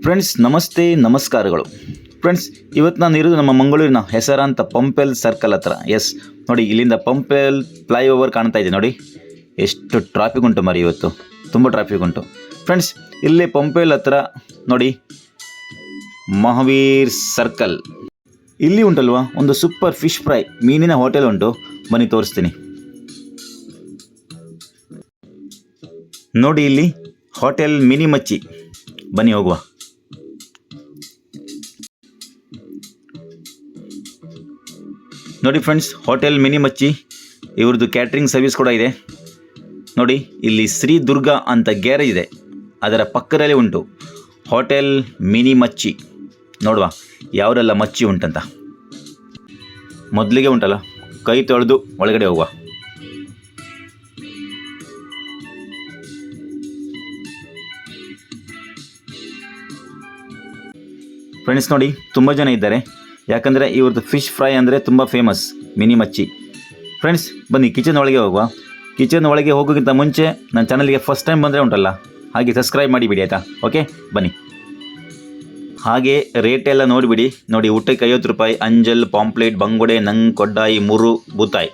Friends ನಮಸ್ತೆ ನಮಸ್ಕಾರಗಳು. Friends ಇವತ್ತು ನಾನು ಇರೋದು ನಮ್ಮ ಮಂಗಳೂರಿನ ಹೆಸರಾಂತ ಪಂಪೆಲ್ ಸರ್ಕಲ್ ಹತ್ರ. ಎಸ್ ನೋಡಿ, ಇಲ್ಲಿಂದ ಪಂಪೆಲ್ ಫ್ಲೈಓವರ್ ಕಾಣ್ತಾ ಇದೆ ನೋಡಿ. ಎಷ್ಟು ಟ್ರಾಫಿಕ್ ಉಂಟು ಮರಿ, ಇವತ್ತು ತುಂಬ ಟ್ರಾಫಿಕ್ ಉಂಟು. ಫ್ರೆಂಡ್ಸ್ ಇಲ್ಲೇ ಪಂಪೆಲ್ ಹತ್ರ ನೋಡಿ ಮಹಾವೀರ್ ಸರ್ಕಲ್, ಇಲ್ಲಿ ಉಂಟಲ್ವಾ ಒಂದು ಸೂಪರ್ ಫಿಶ್ ಫ್ರೈ ಮೀನಿನ ಹೋಟೆಲ್ ಉಂಟು. ಬನ್ನಿ ತೋರಿಸ್ತೀನಿ ನೋಡಿ. ಇಲ್ಲಿ ಹೋಟೆಲ್ ಮಿನಿ ಮಚ್ಚಿ, ಬನ್ನಿ ಹೋಗುವ. ನೋಡಿ ಫ್ರೆಂಡ್ಸ್, ಹೋಟೆಲ್ ಮಿನಿ ಮಚ್ಚಿ ಇವ್ರದ್ದು ಕ್ಯಾಟ್ರಿಂಗ್ ಸರ್ವಿಸ್ ಕೂಡ ಇದೆ ನೋಡಿ. ಇಲ್ಲಿ ಶ್ರೀ ದುರ್ಗಾ ಅಂತ ಗ್ಯಾರೇಜ್ ಇದೆ, ಅದರ ಪಕ್ಕದಲ್ಲೇ ಉಂಟು ಹೋಟೆಲ್ ಮಿನಿ ಮಚ್ಚಿ. ನೋಡುವ ಯಾವುದೆಲ್ಲ ಮಚ್ಚಿ ಉಂಟಂತ. ಮೊದಲಿಗೆ ಉಂಟಲ್ಲ, ಕೈ ತೊಳೆದು ಒಳಗಡೆ ಹೋಗುವ. ಫ್ರೆಂಡ್ಸ್ ನೋಡಿ, ತುಂಬ ಜನ ಇದ್ದಾರೆ, ಯಾಕಂದರೆ ಇವ್ರದ್ದು ಫಿಶ್ ಫ್ರೈ ಅಂದರೆ ತುಂಬ ಫೇಮಸ್ ಮಿನಿ ಮಚ್ಚಿ. ಫ್ರೆಂಡ್ಸ್ ಬನ್ನಿ ಕಿಚನ್ ಒಳಗೆ ಹೋಗುವ. ಕಿಚನ್ ಒಳಗೆ ಹೋಗೋಕ್ಕಿಂತ ಮುಂಚೆ ನನ್ನ ಚಾನಲ್ಗೆ ಫಸ್ಟ್ ಟೈಮ್ ಬಂದರೆ ಉಂಟಲ್ಲ, ಹಾಗೆ ಸಬ್ಸ್ಕ್ರೈಬ್ ಮಾಡಿಬಿಡಿ ಆಯಿತಾ. ಓಕೆ ಬನ್ನಿ. ಹಾಗೆ ರೇಟ್ ಎಲ್ಲ ನೋಡಿಬಿಡಿ ನೋಡಿ. ಊಟಕ್ಕೆ 50 ರೂಪಾಯಿ, ಅಂಜಲ್, ಪಾಂಪ್ಲೇಟ್, ಬಂಗುಡೆ, ನಂಗ್, ಕೊಡ್ಡಾಯಿ, ಮುರು, ಬೂತಾಯಿ.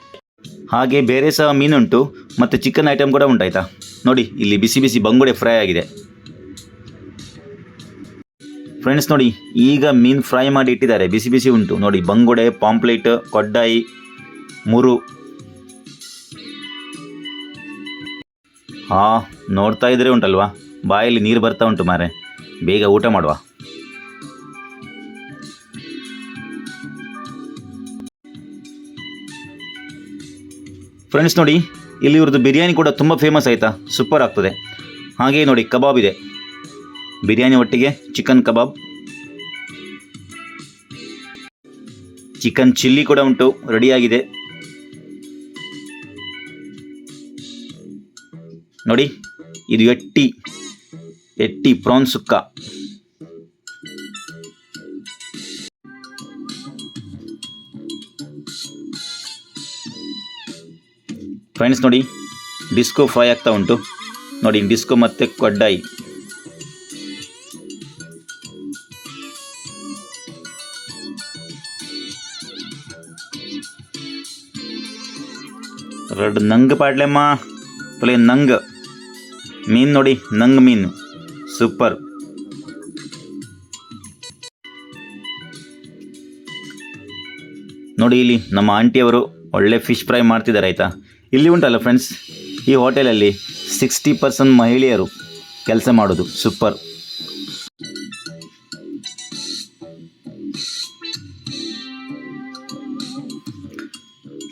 ಹಾಗೆ ಬೇರೆ ಸಹ ಮೀನುಂಟು ಮತ್ತು ಚಿಕನ್ ಐಟಮ್ ಕೂಡ ಉಂಟಾಯ್ತಾ ನೋಡಿ. ಇಲ್ಲಿ ಬಿಸಿ ಬಿಸಿ ಬಂಗುಡೆ ಫ್ರೈ ಆಗಿದೆ. ಫ್ರೆಂಡ್ಸ್ ನೋಡಿ, ಈಗ ಮೀನು ಫ್ರೈ ಮಾಡಿ ಇಟ್ಟಿದ್ದಾರೆ, ಬಿಸಿ ಬಿಸಿ ಉಂಟು ನೋಡಿ. ಬಂಗುಡೆ, ಪಾಂಪ್ಲೇಟ್, ಕೊಡ್ಡಾಯಿ, ಮುರು. ನೋಡ್ತಾ ಇದ್ರೆ ಉಂಟಲ್ವಾ, ಬಾಯಲ್ಲಿ ನೀರು ಬರ್ತಾ ಉಂಟು ಮಾರೆ. ಬೇಗ ಊಟ ಮಾಡುವ. ಫ್ರೆಂಡ್ಸ್ ನೋಡಿ, ಇಲ್ಲಿ ಇವ್ರದ್ದು ಬಿರಿಯಾನಿ ಕೂಡ ತುಂಬ ಫೇಮಸ್ ಆಯಿತಾ, ಸೂಪರ್ ಆಗ್ತದೆ. ಹಾಗೆ ನೋಡಿ ಕಬಾಬ್ ಇದೆ, ಬಿರಿಯಾನಿ ಒಟ್ಟಿಗೆ ಚಿಕನ್ ಕಬಾಬ್, ಚಿಕನ್ ಚಿಲ್ಲಿ ಕೂಡ ಉಂಟು, ರೆಡಿಯಾಗಿದೆ ನೋಡಿ. ಇದು ಎಟ್ಟಿ ಪ್ರಾನ್ ಸುಕ್ಕ. ಫ್ರೆಂಡ್ಸ್ ನೋಡಿ, ಡಿಸ್ಕೋ ಫ್ರೈ ಆಗ್ತಾ ಉಂಟು ನೋಡಿ. ಡಿಸ್ಕೋ ಮತ್ತು ಕೊಡ್ಡಾಯಿ. ಎರಡು ನಂಗ್ ಪಾಡ್ಲೆಮ್ಮ, ಪ್ಲೇ ನಂಗ್ ಮೀನು ನೋಡಿ, ನಂಗ್ ಮೀನು ಸೂಪರ್. ನೋಡಿ ಇಲ್ಲಿ ನಮ್ಮ ಆಂಟಿಯವರು ಒಳ್ಳೆ ಫಿಶ್ ಫ್ರೈ ಮಾಡ್ತಿದ್ದಾರೆ ಆಯಿತಾ. ಇಲ್ಲಿ ಉಂಟಲ್ಲ ಫ್ರೆಂಡ್ಸ್, ಈ ಹೋಟೆಲಲ್ಲಿ 60% ಮಹಿಳೆಯರು ಕೆಲಸ ಮಾಡೋದು, ಸೂಪರ್.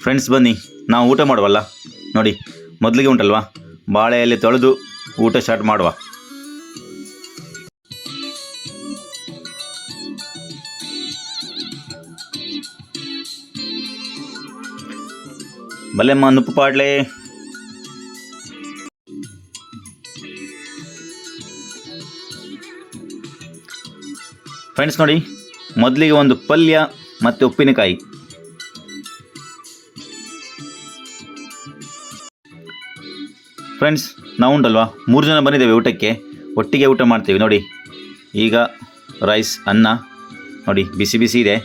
ಫ್ರೆಂಡ್ಸ್ ಬನ್ನಿ ನಾವು ಊಟ ಮಾಡುವಲ್ಲ ನೋಡಿ. ಮೊದಲಿಗೆ ಉಂಟಲ್ವಾ, ಬಾಳೆ ಎಲೆ ತೊಳೆದು ಊಟ ಸ್ಟಾರ್ಟ್ ಮಾಡುವ. ಬಲ್ಲೆಮ್ಮ ನುಪ್ಪು ಪಾಡ್ಲೆ. ಫ್ರೆಂಡ್ಸ್ ನೋಡಿ, ಮೊದಲಿಗೆ ಒಂದು ಪಲ್ಯ ಮತ್ತು ಉಪ್ಪಿನಕಾಯಿ. ಫ್ರೆಂಡ್ಸ್ ನಾವು ಉಂಟಲ್ವಾ 3 ಜನ ಬಂದಿದ್ದೇವೆ ಊಟಕ್ಕೆ, ಒಟ್ಟಿಗೆ ಊಟ ಮಾಡ್ತೀವಿ ನೋಡಿ. ಈಗ ರೈಸ್, ಅನ್ನ ನೋಡಿ, ಬಿಸಿ ಬಿಸಿ ಇದೆ.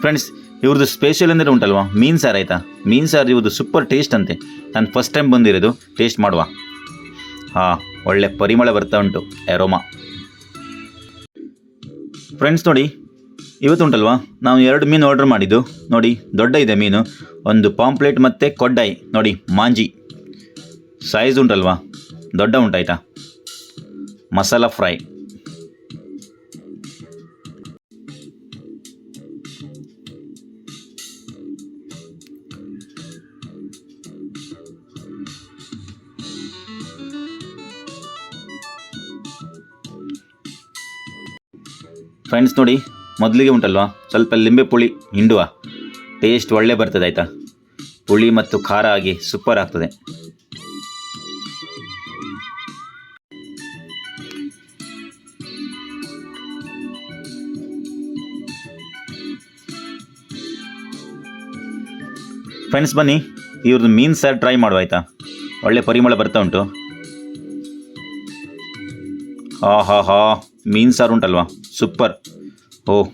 ಫ್ರೆಂಡ್ಸ್ ಇವ್ರದ್ದು ಸ್ಪೆಷಲ್ ಅಂದರೆ ಉಂಟಲ್ವಾ ಮೀನು ಸಾರು ಆಯಿತಾ. ಮೀನು ಸಾರು ಇವ್ರದ್ದು ಸೂಪರ್ ಟೇಸ್ಟ್ ಅಂತೆ. ನಾನು ಫಸ್ಟ್ ಟೈಮ್ ಬಂದಿರೋದು, ಟೇಸ್ಟ್ ಮಾಡುವ. ಒಳ್ಳೆ ಪರಿಮಳ ಬರ್ತಾ ಉಂಟು, ಎರೋಮಾ. ಫ್ರೆಂಡ್ಸ್ ನೋಡಿ, ಇವತ್ತು ಉಂಟಲ್ವಾ ನಾವು 2 ಮೀನು ಆರ್ಡ್ರ್ ಮಾಡಿದ್ದು ನೋಡಿ. ದೊಡ್ಡ ಇದೆ ಮೀನು, ಒಂದು ಪಾಂಪ್ಲೇಟ್ ಮತ್ತು ಕೊಡ್ಡಾಯಿ ನೋಡಿ, ಮಾಂಜಿ ಸೈಜ್ ಉಂಟಲ್ವಾ, ದೊಡ್ಡ ಉಂಟಾಯ್ತಾ. ಮಸಾಲ ಫ್ರೈ. ಫ್ರೆಂಡ್ಸ್ ನೋಡಿ, ಮೊದಲಿಗೆ ಉಂಟಲ್ವಾ ಸ್ವಲ್ಪ ಲಿಂಬೆ ಪುಳಿ ಹಿಂಡುವ, ಟೇಸ್ಟ್ ಒಳ್ಳೆ ಬರ್ತದೆ ಆಯಿತಾ. ಪುಳಿ ಮತ್ತು ಖಾರ ಆಗಿ ಸೂಪರ್ ಆಗ್ತದೆ. ಫ್ರೆಂಡ್ಸ್ ಬನ್ನಿ ಇವ್ರದ್ದು ಮೀನು ಸಾರು ಟ್ರೈ ಮಾಡುವ ಆಯಿತಾ. ಒಳ್ಳೆ ಪರಿಮಳ ಬರ್ತಾ ಉಂಟು. ಹಾ ಮೀನು ಸಾರು ಉಂಟಲ್ವಾ ಸೂಪರ್. ಓಹ್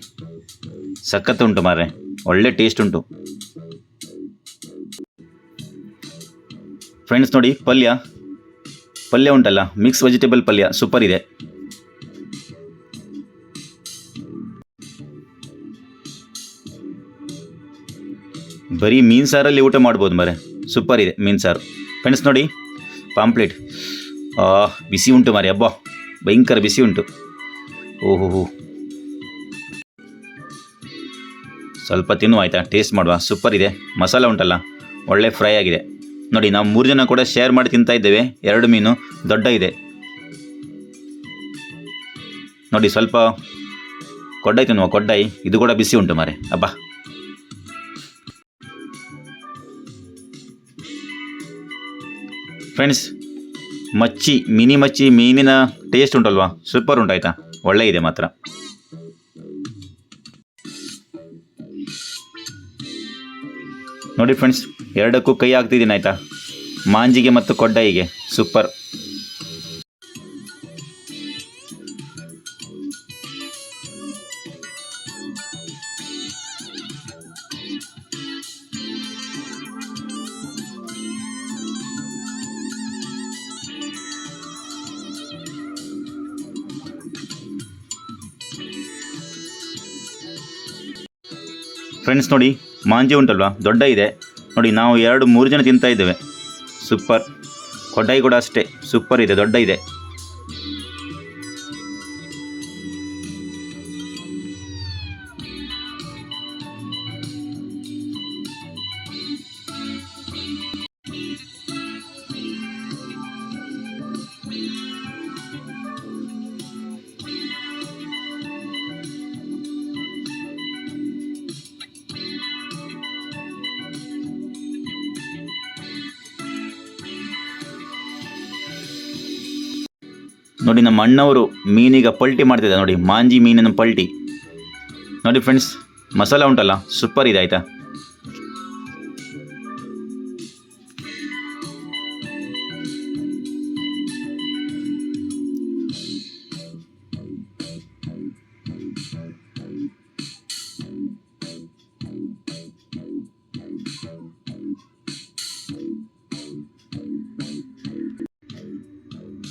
ಸಖತ್ ಉಂಟು ಮಾರ್ರೆ, ಒಳ್ಳೆ ಟೇಸ್ಟ್ ಉಂಟು. ಫ್ರೆಂಡ್ಸ್ ನೋಡಿ, ಪಲ್ಯ ಉಂಟಲ್ಲ, ಮಿಕ್ಸ್ ವೆಜಿಟೇಬಲ್ ಪಲ್ಯ ಸೂಪರ್ ಇದೆ. ಬರೀ ಮೀನು ಸಾರಲ್ಲಿ ಊಟ ಮಾಡ್ಬೋದು ಮಾರೆ, ಸೂಪರ್ ಇದೆ ಮೀನು ಸಾರು. ಫ್ರೆಂಡ್ಸ್ ನೋಡಿ, ಪಾಂಪ್ಲೆಟ್ ಬಿಸಿ ಉಂಟು ಮಾರೆ, ಹಬ್ಬ ಭಯಂಕರ ಬಿಸಿ ಉಂಟು. ಓಹೋ ಸ್ವಲ್ಪ ತಿನ್ನುವ ಆಯಿತಾ, ಟೇಸ್ಟ್ ಮಾಡುವ. ಸೂಪರ್ ಇದೆ, ಮಸಾಲ ಉಂಟಲ್ಲ ಒಳ್ಳೆ ಫ್ರೈ ಆಗಿದೆ. ನೋಡಿ, ನಾವು 3 ಜನ ಕೂಡ ಶೇರ್ ಮಾಡಿ ತಿಂತಾ ಇದ್ದೇವೆ. 2 ಮೀನು ದೊಡ್ಡ ಇದೆ ನೋಡಿ. ಸ್ವಲ್ಪ ಕೊಡ್ಡಾಯಿ ತಿನ್ನುವ, ಕೊಡ್ಡಾಯಿ ಇದು ಕೂಡ ಬಿಸಿ ಉಂಟು ಮಾರೆ, ಅಬ್ಬಾ. ಫ್ರೆಂಡ್ಸ್, ಮಿನಿ ಮಚ್ಚಿ ಮೀನಿನ ಟೇಸ್ಟ್ ಉಂಟಲ್ವಾ ಸೂಪರ್ ಉಂಟು ಆಯಿತಾ, ಒಳ್ಳೆ ಇದೆ ಮಾತ್ರ. ನೋಡಿ ಫ್ರೆಂಡ್ಸ್, ಎರಡಕ್ಕೂ ಕೈ ಹಾಕ್ತಿದ್ದೀನಿ ಆಯಿತಾ, ಮಾಂಜಿಗೆ ಮತ್ತು ಕೊಡ್ಡಾಯಿಗೆ ಸೂಪರ್. ಫ್ರೆಂಡ್ಸ್ ನೋಡಿ, ಮಾಂಜಿ ಉಂಟಲ್ವಾ ದೊಡ್ಡ ಇದೆ ನೋಡಿ. ನಾವು 2-3 ಜನ ತಿಂತಾ ಇದ್ದೇವೆ, ಸೂಪರ್. ಕೊಡ್ಡಾಯಿ ಕೂಡ ಅಷ್ಟೇ ಸೂಪರ್ ಇದೆ, ದೊಡ್ಡ ಇದೆ. ನೋಡಿ, ನಮ್ಮ ಅಣ್ಣವರು ಮೀನಿಗೆ ಪಲ್ಟಿ ಮಾಡ್ತಿದ್ದೆ ನೋಡಿ, ಮಾಂಜಿ ಮೀನಿನ ಪಲ್ಟಿ ನೋಡಿ. ಫ್ರೆಂಡ್ಸ್, ಮಸಾಲ ಉಂಟಲ್ಲ ಸೂಪರ್ ಇದೆ ಆಯಿತಾ.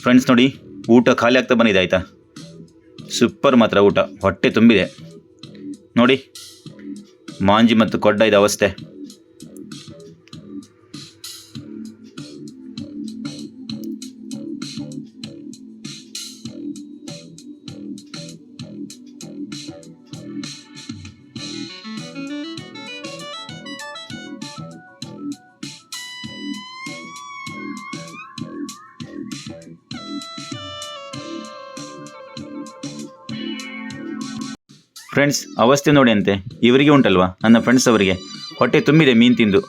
ಫ್ರೆಂಡ್ಸ್ ನೋಡಿ, ಊಟ ಖಾಲಿ ಆಗ್ತಾ ಬಂದಿದೆ ಆಯಿತಾ, ಸೂಪರ್ ಮಾತ್ರ ಊಟ, ಹೊಟ್ಟೆ ತುಂಬಿದೆ ನೋಡಿ. ಮಾಂಜಿ ಮತ್ತು ಕೊಡ್ಡಾಯಿದ ಅವಸ್ಥೆ. ಫ್ರೆಂಡ್ಸ್, ಅವಸ್ಥೆ ನೋಡಿ ಅಂತೆ ಇವರಿಗೆ ಉಂಟಲ್ವಾ, ನನ್ನ ಫ್ರೆಂಡ್ಸ್ ಅವರಿಗೆ ಹೊಟ್ಟೆ ತುಂಬಿದೆ ಮೀನು ತಿಂದು.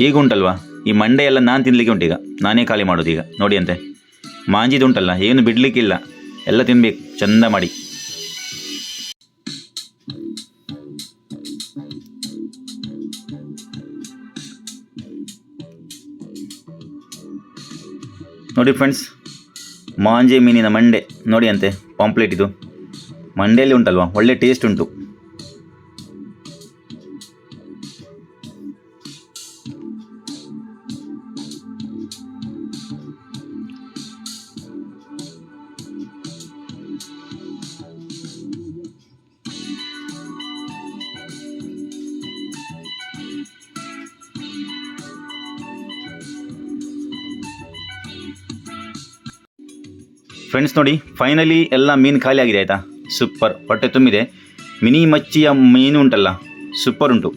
ಈಗ ಉಂಟಲ್ವಾ ಈ ಮಂಡೆ ಎಲ್ಲ ನಾನು ತಿನ್ನಲಿಕ್ಕೆ ಉಂಟು, ಈಗ ನಾನೇ ಖಾಲಿ ಮಾಡೋದು ಈಗ ನೋಡಿ ಅಂತೆ. ಮಾಂಜಿದು ಉಂಟಲ್ಲ ಏನು ಬಿಡಲಿಕ್ಕಿಲ್ಲ, ಎಲ್ಲ ತಿನ್ನಬೇಕು ಚಂದ ಮಾಡಿ. ನೋಡಿ ಫ್ರೆಂಡ್ಸ್, ಮಾಂಜೆ ಮೀನಿನ ಮಂಡೆ ನೋಡಿ ಅಂತೆ, ಪಾಂಪ್ಲೆಟ್ ಇದು ಮಂಡೆಯಲ್ಲಿ ಉಂಟಲ್ವಾ ಒಳ್ಳೆ ಟೇಸ್ಟ್ ಉಂಟು. ಫ್ರೆಂಡ್ಸ್ ನೋಡಿ, ಫೈನಲಿ ಎಲ್ಲ ಮೀನು ಖಾಲಿ ಆಗಿದೆ ಆಯಿತಾ, ಸೂಪರ್ ಹೊಟ್ಟೆ ತುಂಬಿದೆ. ಮಿನಿ ಮಚ್ಚಿಯ ಮೀನು ಉಂಟಲ್ಲ ಸೂಪರ್ ಉಂಟು.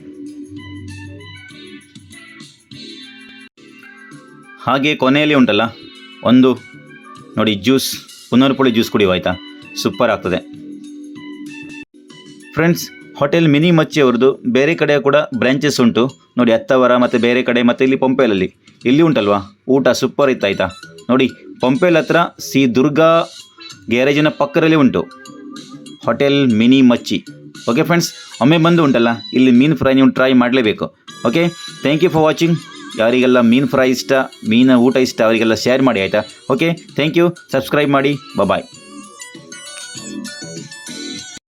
ಹಾಗೆ ಕೊನೆಯಲ್ಲಿ ಉಂಟಲ್ಲ ಒಂದು ನೋಡಿ ಜ್ಯೂಸ್, ಪುನರ್ಪುಳಿ ಜ್ಯೂಸ್ ಕುಡಿಯುವ ಆಯಿತಾ, ಸೂಪರ್ ಆಗ್ತದೆ. ಫ್ರೆಂಡ್ಸ್, ಹೋಟೆಲ್ ಮಿನಿ ಮಚ್ಚಿ ಅವ್ರದ್ದು ಬೇರೆ ಕಡೆ ಕೂಡ ಬ್ರಾಂಚಸ್ ಉಂಟು ನೋಡಿ, ಅತ್ತವರ ಮತ್ತು ಬೇರೆ ಕಡೆ ಮತ್ತು ಇಲ್ಲಿ ಪಂಪೇಲಲ್ಲಿ ಇಲ್ಲಿ ಉಂಟಲ್ವಾ ಊಟ ಸೂಪರ್ ಇತ್ತು ಆಯಿತಾ. ನೋಡಿ ಪಂಪೇಲ್ ಹತ್ರ ಸಿ ದುರ್ಗಾ ಗ್ಯಾರೇಜಿನ ಪಕ್ಕದಲ್ಲಿ ಉಂಟು hotel mini Machchi. Okay friends, ಒಮ್ಮೆ ಬಂದು ಉಂಟಲ್ಲ ಇಲ್ಲಿ ಮೀನು ಫ್ರೈ ನೀವು ಟ್ರೈ ಮಾಡಲೇಬೇಕು. Okay, thank you for watching. ಯಾರಿಗೆಲ್ಲ ಮೀನು ಫ್ರೈ ಇಷ್ಟ, ಮೀನ ಊಟ ಇಷ್ಟ ಅವರಿಗೆಲ್ಲ ಶೇರ್ ಮಾಡಿ ಆಯಿತಾ. ಓಕೆ, ಥ್ಯಾಂಕ್ ಯು, ಸಬ್ಸ್ಕ್ರೈಬ್ ಮಾಡಿ, ಬಾಯ್.